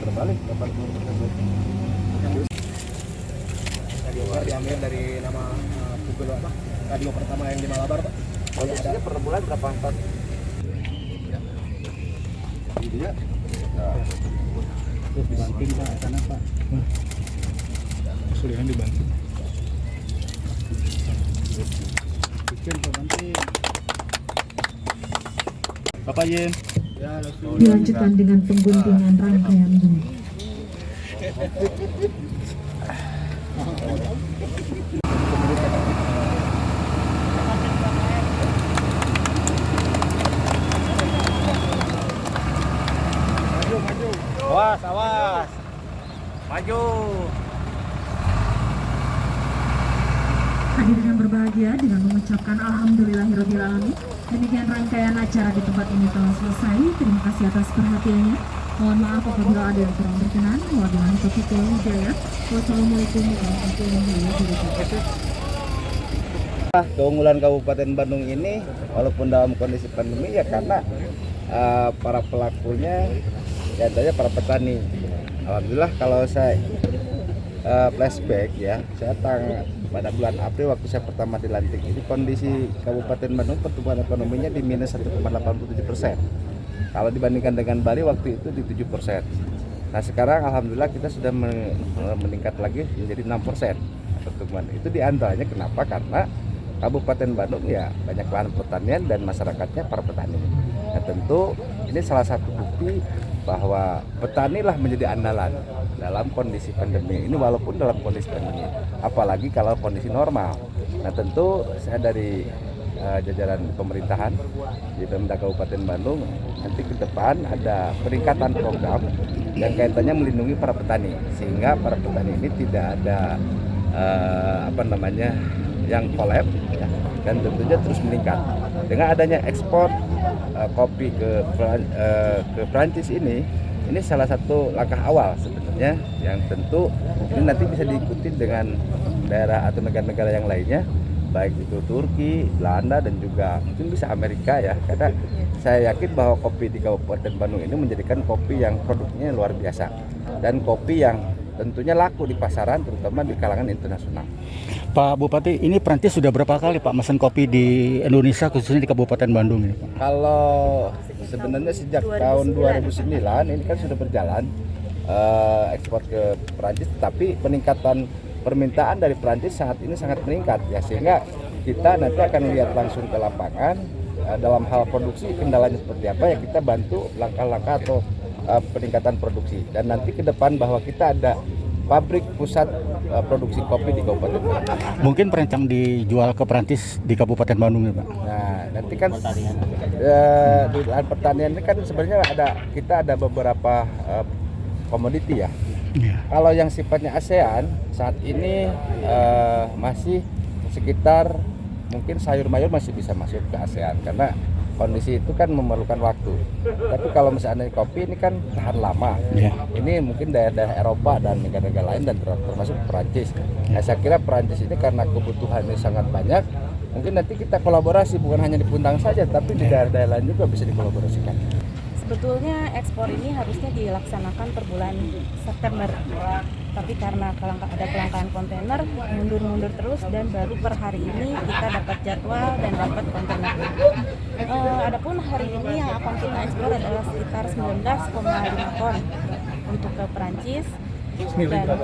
terbalik 80%. Radio diambil dari nama Google apa? Radio pertama yang di Malabar, Pak. Biasanya per bulan berapa ton? Ini dia. Terus dibanting Pak, sana Pak. Kesulitan dibanting. Bikin Pak banting. Bapak Yen. Dilanjutkan dengan pengguntingan rangkaian bunga. Awas, awas. Maju. Hadirin yang berbahagia, dengan mengucapkan alhamdulillahirabbil alamin, demikian rangkaian acara di tempat ini telah selesai. Terima kasih atas perhatiannya. Mohon maaf apabila ada yang kurang berkenan. Wabillahi taufiq wal hidayah. Wassalamualaikum warahmatullahi wabarakatuh. Keunggulan Kabupaten Bandung ini walaupun dalam kondisi pandemi ya karena para pelakunya ya tanya para petani. Alhamdulillah kalau saya flashback ya, saya pada bulan April waktu saya pertama dilantik ini kondisi Kabupaten Bandung pertumbuhan ekonominya di minus 1,87%. Kalau dibandingkan dengan Bali waktu itu di 7%. Nah sekarang alhamdulillah kita sudah meningkat lagi menjadi 6% pertumbuhan. Itu diantaranya kenapa? Karena Kabupaten Bandung ya banyak lahan pertanian dan masyarakatnya para petani. Nah tentu ini salah satu bukti bahwa petani lah menjadi andalan dalam kondisi pandemi ini walaupun dalam kondisi pandemi, apalagi kalau kondisi normal. Nah tentu saya dari jajaran pemerintahan di Pemda Kabupaten Bandung nanti ke depan ada peningkatan program yang kaitannya melindungi para petani sehingga para petani ini tidak ada yang kolab ya, dan tentunya terus meningkat dengan adanya ekspor kopi ke Prancis ini salah satu langkah awal sebenarnya yang tentu ini nanti bisa diikuti dengan daerah atau negara-negara yang lainnya baik itu Turki, Belanda dan juga mungkin bisa Amerika ya karena saya yakin bahwa kopi di Kabupaten Bandung ini menjadikan kopi yang produknya luar biasa dan kopi yang tentunya laku di pasaran terutama di kalangan internasional. Pak Bupati, ini Prancis sudah berapa kali Pak mesen kopi di Indonesia khususnya di Kabupaten Bandung ini Pak? Kalau sebenarnya sejak tahun 2009 ini kan sudah berjalan ekspor ke Prancis, tapi peningkatan permintaan dari Prancis saat ini sangat meningkat ya sehingga kita nanti akan lihat langsung ke lapangan dalam hal produksi kendalanya seperti apa ya kita bantu langkah-langkah atau peningkatan produksi dan nanti ke depan bahwa kita ada pabrik pusat produksi kopi di Kabupaten Bandung. Mungkin perancang dijual ke Prancis di Kabupaten Bandung ya Pak? Nah nanti kan di lahan pertanian ini kan sebenarnya kita ada beberapa komoditi ya. Kalau yang sifatnya ASEAN saat ini masih sekitar mungkin sayur mayur masih bisa masuk ke ASEAN karena kondisi itu kan memerlukan waktu. Tapi kalau misalnya kopi ini kan tahan lama. Ini mungkin daerah-daerah Eropa dan negara-negara lain dan termasuk Perancis. Nah, saya kira Perancis ini karena kebutuhannya sangat banyak, mungkin nanti kita kolaborasi bukan hanya di Puntang saja, tapi di daerah-daerah lain juga bisa dikolaborasikan. Sebetulnya ekspor ini harusnya dilaksanakan per bulan September, tapi karena ada kelangkaan kontainer, mundur-mundur terus dan baru per hari ini kita dapat jadwal dan dapat kontainer. Adapun hari ini yang akan kita ekspor adalah sekitar 19,5 ton untuk ke Perancis dan nilainya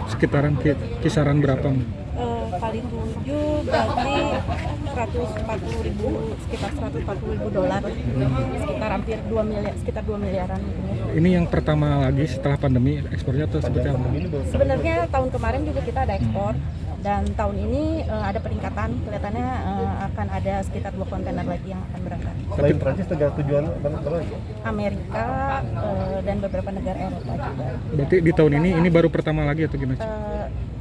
Sekitaran kisaran berapa? kali 7 berarti 140.000 sekitar 140.000 dolar, sekitar hampir 2 miliar, sekitar 2 miliaran gitu. Ini yang pertama lagi setelah pandemi ekspornya atau seperti apa? Sebenarnya tahun kemarin juga kita ada ekspor dan tahun ini ada peningkatan, kelihatannya akan ada sekitar 2 kontainer lagi yang akan berangkat. Selain Prancis negara tujuan mana lagi? Amerika dan beberapa negara Eropa juga. Berarti di tahun ini baru pertama lagi atau gimana?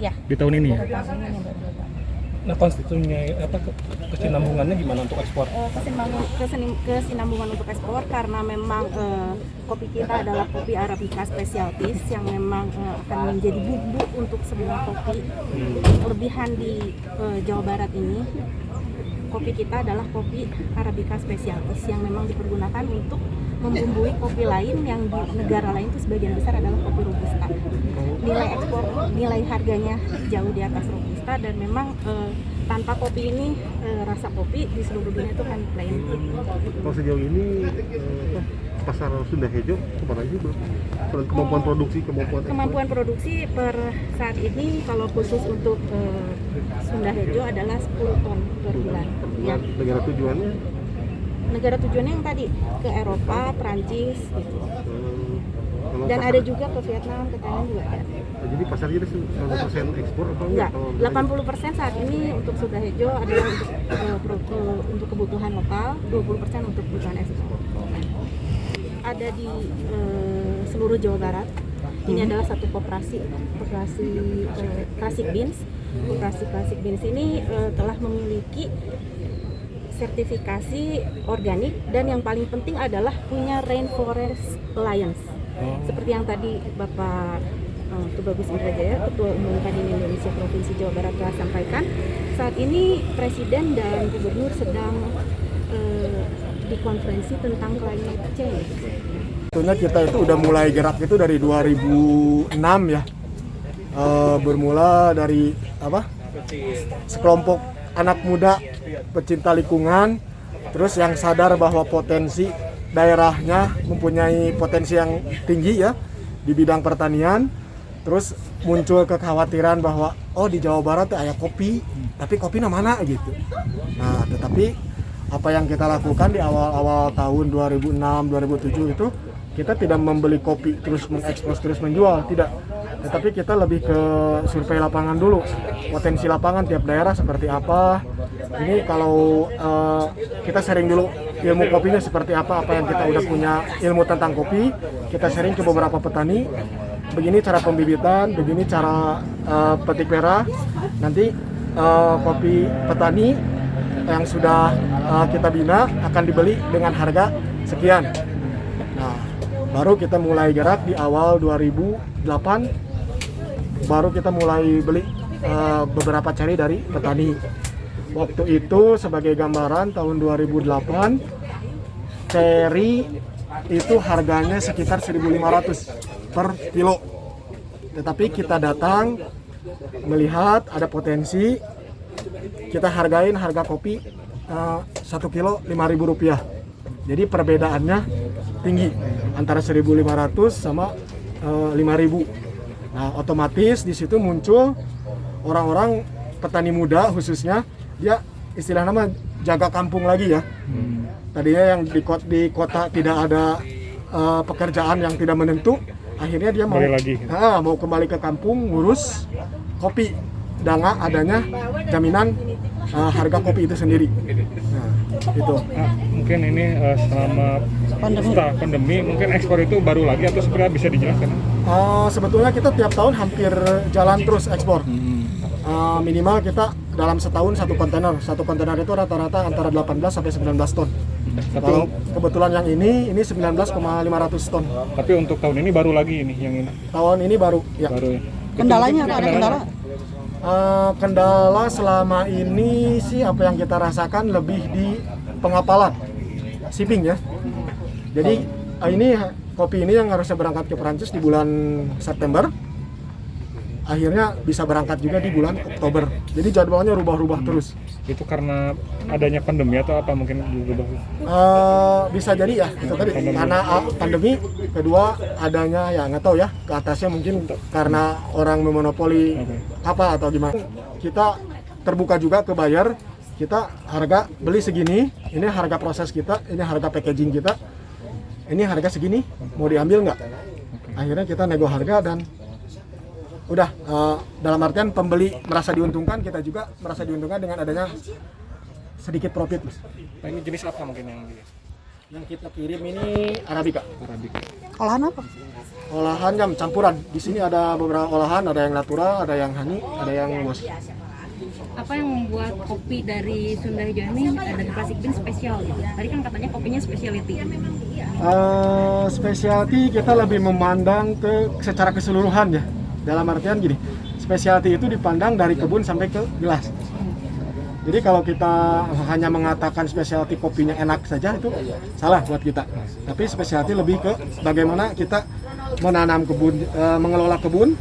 Ya. Di tahun ini ya? Tahun ini yang baru. Nah konstitusinya kesinambungannya gimana untuk ekspor? Kesinambungan untuk ekspor karena memang kopi kita adalah kopi Arabica Specialties yang memang akan menjadi bumbu untuk semua kopi. Kelebihan di Jawa Barat ini, kopi kita adalah kopi Arabica Specialties yang memang dipergunakan untuk membumbui kopi lain yang di negara lain itu sebagian besar adalah kopi robusta. Nilai ekspor, nilai harganya jauh di atas robusta, dan memang tanpa kopi ini rasa kopi di seluruh dunia itu kan plain. Kalau sejauh ini pasar Sunda Hejo kemana aja bro? Kemampuan produksi, Kemampuan produksi per saat ini kalau khusus untuk Sunda Hejo adalah 10 ton per bulan. Ya. Negara tujuannya? Negara tujuannya yang tadi ke Eropa, Prancis gitu. Kalau Dan pasar, ada juga ke Vietnam, ke Thailand juga ada. jadi pasarnya itu 100% ekspor apa Enggak, enggak? 80% saat ini untuk Sunda Hejo adalah untuk kebutuhan lokal, 20% untuk kebutuhan ekspor. Ada di seluruh Jawa Barat. Ini adalah satu koperasi Classic Beans. Koperasi Classic Beans ini telah memiliki sertifikasi organik, dan yang paling penting adalah punya Rainforest Alliance. Seperti yang tadi Bapak Tubagus Indrajaya, Ketua Umum Kadin Indonesia Provinsi Jawa Barat telah sampaikan, saat ini Presiden dan Gubernur sedang dikonferensi tentang climate change. Tentunya kita itu udah mulai gerak itu dari 2006 ya. Bermula dari sekelompok anak muda pecinta lingkungan, terus yang sadar bahwa potensi daerahnya mempunyai potensi yang tinggi ya di bidang pertanian. Terus muncul kekhawatiran bahwa di Jawa Barat ada kopi, tapi kopinya mana gitu. Nah, tetapi apa yang kita lakukan di awal-awal tahun 2006-2007 itu, kita tidak membeli kopi terus mengekspos terus menjual, tidak. Tetapi kita lebih ke survei lapangan dulu, potensi lapangan tiap daerah seperti apa. Ini kalau kita sharing dulu ilmu kopinya seperti apa yang kita udah punya ilmu tentang kopi, kita sharing ke beberapa petani. Begini cara pembibitan, begini cara petik merah. Nanti kopi petani yang sudah kita bina akan dibeli dengan harga sekian. Nah, baru kita mulai gerak di awal 2008. Baru kita mulai beli beberapa ceri dari petani. Waktu itu sebagai gambaran tahun 2008 ceri itu harganya sekitar 1.500 per kilo. Tetapi kita datang melihat ada potensi, kita hargain harga kopi 1 kilo Rp5.000. Jadi perbedaannya tinggi antara 1.500 sama 5.000. Nah, otomatis di situ muncul orang-orang petani muda khususnya, dia istilah nama jaga kampung lagi ya. Tadinya yang di kota tidak ada pekerjaan yang tidak menentu, akhirnya dia mau kembali ke kampung ngurus kopi dengan adanya jaminan harga kopi itu sendiri. Nah, itu. Mungkin ini selama setelah pandemi mungkin ekspor itu baru lagi atau sebenarnya bisa dijelaskan? Sebetulnya kita tiap tahun hampir jalan terus ekspor. Minimal kita dalam setahun satu kontainer. Satu kontainer itu rata-rata antara 18 sampai 19 ton. Kalau kebetulan yang ini 19,500 ton. Tapi untuk tahun ini baru lagi ini yang ini. Tahun ini baru ya. Kendalanya apa? Ada kendala? Kendala selama ini sih apa yang kita rasakan lebih di pengapalan shipping ya. Jadi ini kopi ini yang harusnya berangkat ke Perancis di bulan September, akhirnya bisa berangkat juga di bulan Oktober. Jadi jadwalnya rubah-rubah terus. Itu karena adanya pandemi atau apa mungkin berubah? Bisa jadi ya itu tadi karena pandemi, kedua adanya ya nggak tahu ya, ke atasnya mungkin karena orang memonopoli apa atau gimana. Kita terbuka juga ke buyer, kita harga beli segini, ini harga proses kita, ini harga packaging kita, ini harga segini, mau diambil nggak? Akhirnya kita nego harga dan udah, dalam artian pembeli merasa diuntungkan, kita juga merasa diuntungkan dengan adanya sedikit profit. Nah, ini jenis apa mungkin yang kita kirim ini Arabica. Olahan apa? Olahan jam campuran. Di sini ada beberapa olahan, ada yang natura, ada yang honey, ada yang mos. Apa yang membuat kopi dari Sunda Hejo ini dari Classic Beans spesial gitu? Tadi kan katanya kopinya specialty. Specialty kita lebih memandang secara keseluruhan ya. Dalam artian gini, specialty itu dipandang dari kebun sampai ke gelas. Jadi kalau kita hanya mengatakan specialty kopinya enak saja itu salah buat kita. Tapi specialty lebih ke bagaimana kita menanam kebun, mengelola kebun,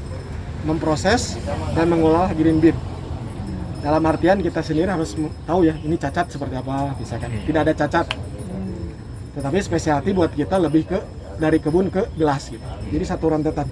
memproses dan mengolah green bean. Dalam artian kita sendiri harus tahu ya ini cacat seperti apa, misalkan tidak ada cacat. Tetapi specialty buat kita lebih ke dari kebun ke gelas gitu. Jadi satu rentetan.